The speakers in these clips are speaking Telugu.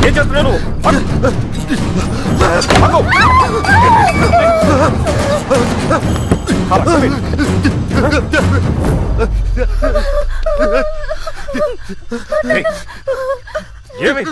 ఏం చేస్తున్నాను? ఏమి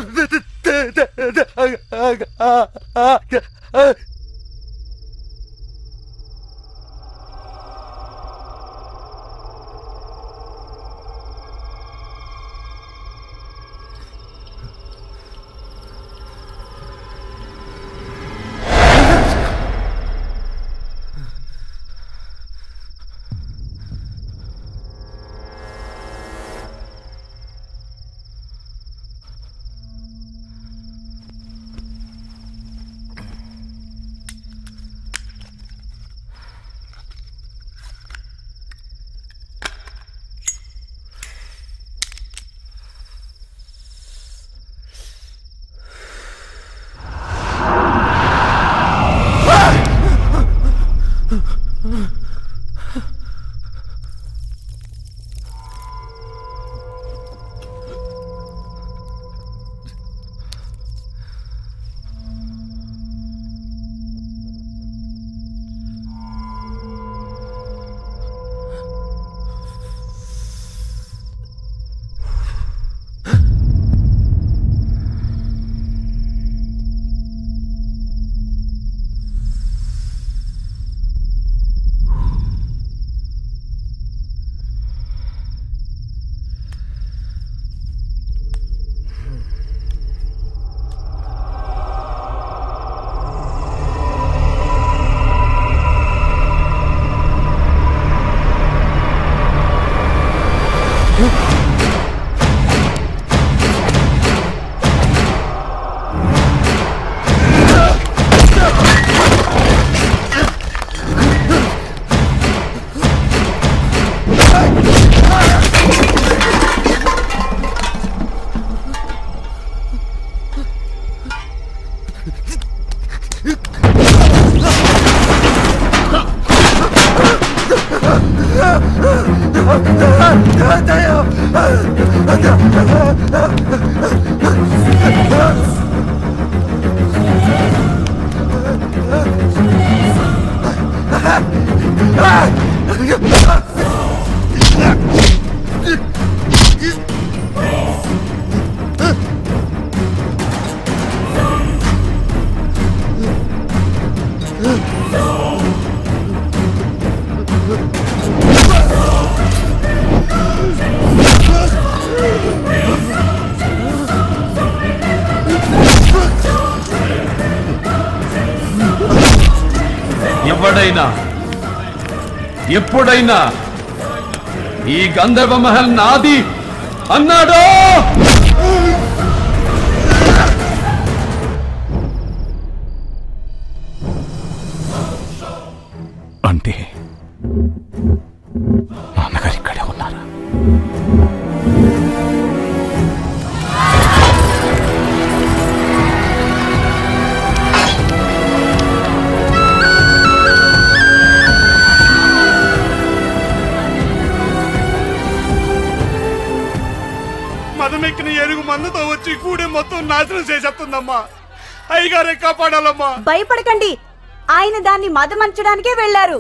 ఎప్పుడైనా ఈ గంధర్వ మహల్ నాది అన్నాడో అంటే నాన్నగారు ఇక్కడే ఉన్నారా? మదమెక్కిన ఏనుగు మందుతో వచ్చి కూడే మొత్తం నాశనం చేసేస్తుందమ్మా. అయ్యగారే కాపాడాలమ్మా. భయపడకండి, ఆయన దాన్ని మదమంచడానికే వెళ్లారు.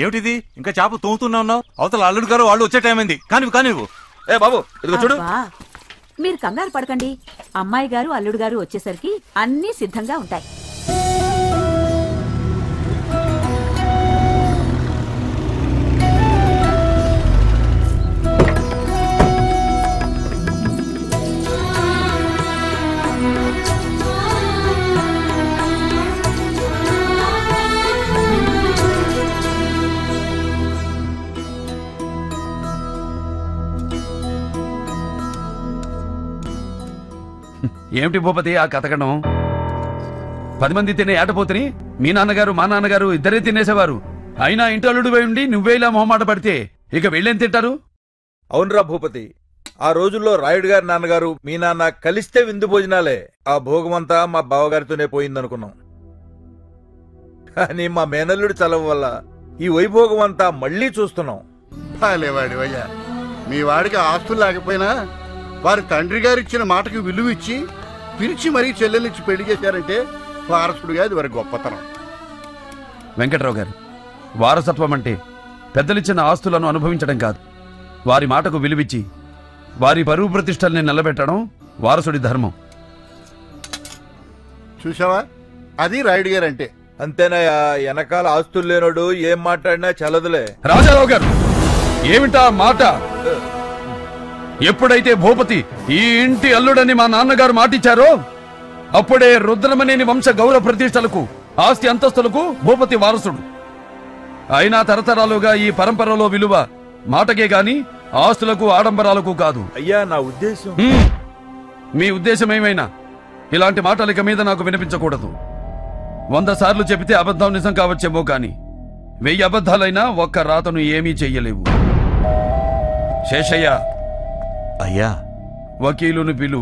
ఏమిటిది ఇంకా చేప తోముతూనే ఉన్నావు? అవతల అల్లుడు గారు వాళ్ళు వచ్చే టైం అయింది. కానివ్వు. ఏ బాబు ఇదిగో చూడు. మీరు కంగారు పడకండి. అమ్మాయి గారు అల్లుడు గారు వచ్చేసరికి అన్నీ సిద్ధంగా ఉంటాయి. ఏమిటి భూపతి ఆ కథకడం? 10 మంది తినే ఏటపోతుని మీ నాన్నగారు మా నాన్నగారు ఇద్దరే తినేసేవారు. అయినా ఇంటల్లుడు పోయి ఉండి నువ్వే ఇలా మొహమాట పడితే ఇక వెళ్ళేం తింటారు? అవునరా భూపతి, ఆ రోజుల్లో రాయుడు గారి నాన్నగారు మీ నాన్న కలిస్తే విందు భోజనాలే. ఆ భోగమంతా మా బావగారితోనే పోయిందనుకున్నాం. కానీ మా మేనల్లుడి చలవ వల్ల ఈ వైభోగం అంతా మళ్లీ చూస్తున్నాం. బాలేవాడి అయ్యా, మీ వాడికి ఆస్తులు లేకపోయినా వారి తండ్రి గారు ఇచ్చిన మాటకు విలువ ఇచ్చి పిలిచి మరీ చెల్లెలిచ్చి పెళ్లి చేశారంటే వారసుడుగా అది వారి గొప్పతనం. వెంకట్రావు గారు, వారసత్వం అంటే పెద్దలిచ్చిన ఆస్తులను అనుభవించడం కాదు, వారి మాటకు విలువిచ్చి వారి పరువు ప్రతిష్టల్ని నిలబెట్టడం వారసుడి ధర్మం. చూసావా, అది రాయుడు గారు అంటే. అంతేనాయా, వెనకాల ఆస్తులు లేనోడు ఏం మాట్లాడినా చలదులే. రాజారావు గారు, ఏమిటా మాట? ఎప్పుడైతే భూపతి ఈ ఇంటి అల్లుడని మా నాన్నగారు మాటిచ్చారో అప్పుడే రుద్రమనేని వంశ గౌరవ ప్రతిష్టలకు ఆస్తి అంతస్తులకు భూపతి వారసుడు. అయినా తరతరాలుగా ఈ పరంపరలో విలువ మాటకే గాని ఆస్తులకు ఆడంబరాలకు కాదు. అయ్యా నా ఉద్దేశం. మీ ఉద్దేశం ఏమైనా ఇలాంటి మాటలు ఇక మీద నాకు వినిపించకూడదు. 100 సార్లు చెబితే అబద్ధం నిజం కావచ్చేమో కాని 1000 అబద్ధాలైనా ఒక్క రాతను ఏమీ చెయ్యలేవు. శేషయ్య, అయ్యా వకీలుని పిలు.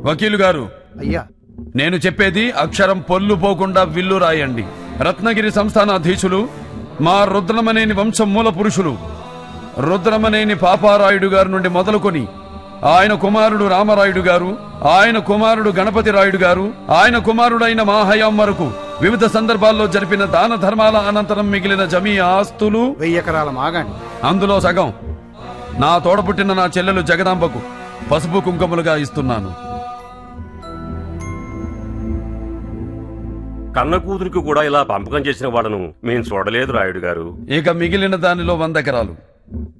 వకీలు గారు, అయ్యా నేను చెప్పేది అక్షరం పొల్లు పోకుండా విల్లు రాయండి. రత్నగిరి సంస్థానాధీశులు మా రుద్రమనేని వంశం మూల పురుషులు రుద్రమనేని పాపారాయుడు గారి నుండి మొదలుకొని ఆయన కుమారుడు రామరాయుడు గారు, ఆయన కుమారుడు గణపతి రాయుడు గారు, ఆయన కుమారుడైన మా హయాం వరకు వివిధ సందర్భాల్లో జరిపిన దాన ధర్మాల అనంతరం మిగిలిన జమీ ఆస్తులు 1000 ఎకరాల మాగాణి, అందులో సగం నా తోడపుట్టిన నా చెల్లెలు జగదాంబకు పసుపు కుంకుమలుగా ఇస్తున్నాను. కన్న కూతురికి కూడా ఇలా పంపకం చేసిన వాళ్ళను మేము చూడలేదు రాయుడు గారు. ఇక మిగిలిన దానిలో 100 ఎకరాలు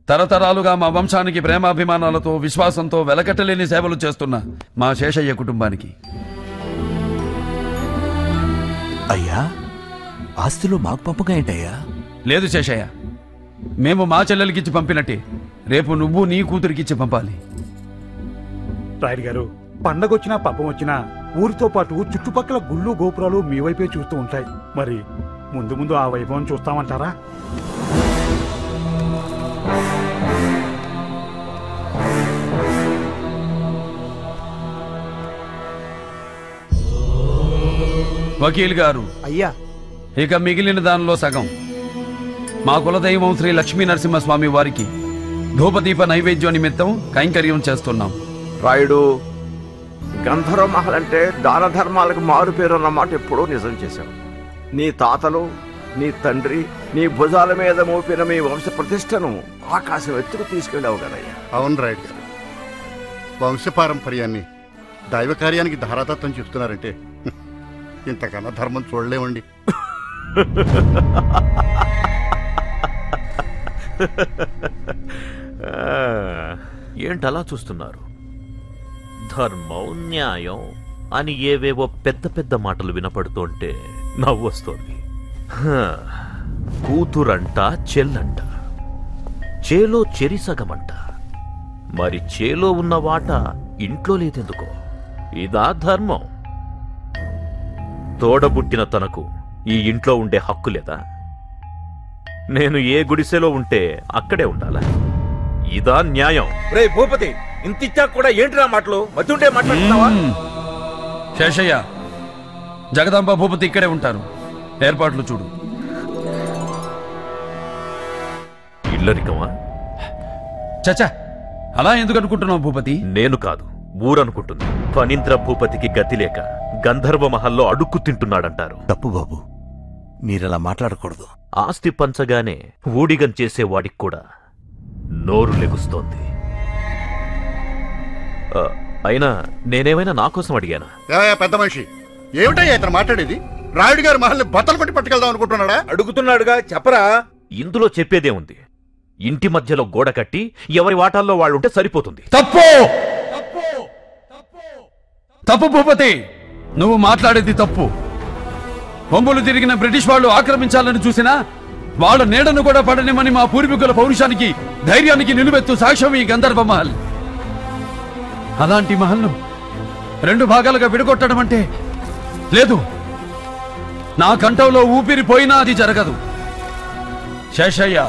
తరతరాలుగా మా వంశానికి ప్రేమాభిమానాలతో విశ్వాసంతో వెలకట్టలేని సేవలు చేస్తున్న మా శేషయ్య కుటుంబానికి. అయ్యా, ఆస్తిలో మాకు పంపగా ఏంటయ్యా? లేదు శేషయ్య, మేము మా చెల్లెలకిచ్చి పంపినట్టే రేపు నువ్వు నీ కూతురికిచ్చి పంపాలి. రాయుడు గారు, పండగొచ్చినా పబ్బం వచ్చినా ఊరితో పాటు చుట్టుపక్కల గుళ్ళు గోపురాలు మీ వైపే చూస్తూ ఉంటాయి. మరి ముందు ముందు ఆ వైభవం చూస్తామంటారా? వకీల్ గారు, అయ్యా ఇక మిగిలిన దానిలో సగం మా కులదైవం శ్రీ లక్ష్మీ నరసింహస్వామి వారికి ధూపదీప నైవేద్యం నిమిత్తం కైంకర్యం చేస్తున్నాం. రాయుడు, గంధర్వ మహల్ అంటే దాన ధర్మాలకు మారు పేరు అన్నమాట ఎప్పుడో నిజం చేశావు. నీ తాతలు, నీ తండ్రి నీ భుజాల మీద మోపిన మీ వంశ ప్రతిష్టను ఆకాశం ఎత్తుకు తీసుకెళ్ళావు కదయ్యా. అవును రాయుడు గారు, వంశపారంపర్యాన్ని దైవ కార్యానికి ధారాతత్వం చెప్తున్నారంటే ఇంతకన్నా ధర్మం చూడలేమండి. ఏంటలా చూస్తున్నారు? ధర్మం, న్యాయం అని ఏవేవో పెద్ద పెద్ద మాటలు వినపడుతుంటే నవ్వొస్తోంది. కూతురంట, చెల్లంట, చేలో చెరిసగమంట. మరి చేలో ఉన్న వాట ఇంట్లో లేదెందుకో? ఇదా ధర్మం? తోడబుట్టిన తనకు ఈ ఇంట్లో ఉండే హక్కు లేదా? నేను ఏ గుడిసెలో ఉంటే అక్కడే ఉండాలా? ఇదా న్యాయం? రే భూపతి, ఇంత ఇచ్చాక కూడా ఏంటిరా మాటలు? మతుంటే మాట్లాడుతున్నావా? శేషయ్య, జగదాంబ భూపతి ఇక్కడే ఉంటారు. ఏర్పాట్లు చూడు. ఇల్లరికమా? చచ్చా, అలా ఎందుకు అనుకుంటున్నావు భూపతి? నేను కాదు, ఊరనుకుంటుంది. ఫణీంద్ర భూపతికి గతి లేక గంధర్వ మహల్లో అడుక్కు తింటున్నాడంటారు. తప్పు బాబు, మీరలా మాట్లాడకూడదు. ఆస్తి పంచగానే ఊడిగం చేసేవాడికి కూడా నోరు లెగుస్తోంది. అయినా నేనేమైనా నా కోసం అడిగానా? పెద్ద మనిషి, ఏమిటయ్యా ఇతను మాట్లాడేది? రాయుడు గారి మహల్ని బట్టలు కొట్టి పట్టుకెళ్దాం అనుకుంటున్నాడా? అడుగుతున్నాడుగా, చెప్పరా. ఇందులో చెప్పేదే ఉంది. ఇంటి మధ్యలో గోడ కట్టి ఎవరి వాటాల్లో వాళ్ళుంటే సరిపోతుంది. తప్పు తప్పు భూపతి, నువ్వు మాట్లాడేది తప్పు. బొమ్మలు తిరిగిన బ్రిటిష్ వాళ్ళు ఆక్రమించాలని చూసినా వాళ్ళ నీడను కూడా పడనిమని మా పూర్వీకుల పౌరుషానికి, ధైర్యానికి నిలువెత్తు సాక్ష్యం ఈ గంధర్వ మహల్. అలాంటి మహల్ను 2 భాగాలుగా విడగొట్టడం అంటే లేదు. నా కంఠంలో ఊపిరి పోయినా అది జరగదు. శేషయ్య,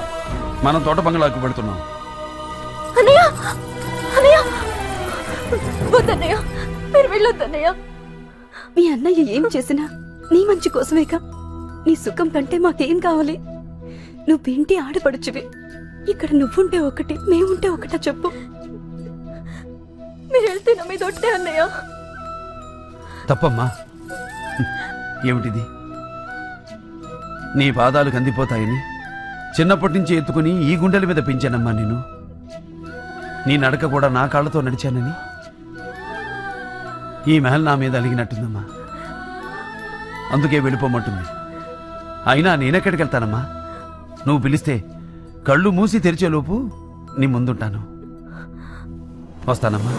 మనం తోట బంగ్లాకు పెడుతున్నాం. అన్నయ్య, అన్నయ్య, వద్దన్నయ్య, మీరు వెళ్ళొద్దన్నయ్య. మీ అన్నయ్య ఏం చేసినా నీ మంచి కోసమేగా. నీ సుఖం కంటే మాకేం కావాలి? నువ్వేంటి ఆడపడుచువి. ఇక్కడ నువ్వుంటే ఒకటి, మేముంటే ఒకటా చెప్పు. మీరు వెళ్తే నా మీద ఒట్టే అన్నయ్య. తప్పమ్మా. ఏమిటిది? నీ పాదాలు కందిపోతాయని చిన్నప్పటి నుంచి ఎత్తుకుని ఈ గుండెల మీద పెంచానమ్మా నేను. నీ నడక కూడా నా కాళ్ళతో నడిచానని ఈ మహల్ నా మీద అలిగినట్టుందమ్మా. అందుకే వెళ్ళిపోమంటుంది. అయినా నేనెక్కడికి వెళ్తానమ్మా? నువ్వు పిలిస్తే కళ్ళు మూసి తెరిచేలోపు నీ ముందుంటాను. వస్తానమ్మా.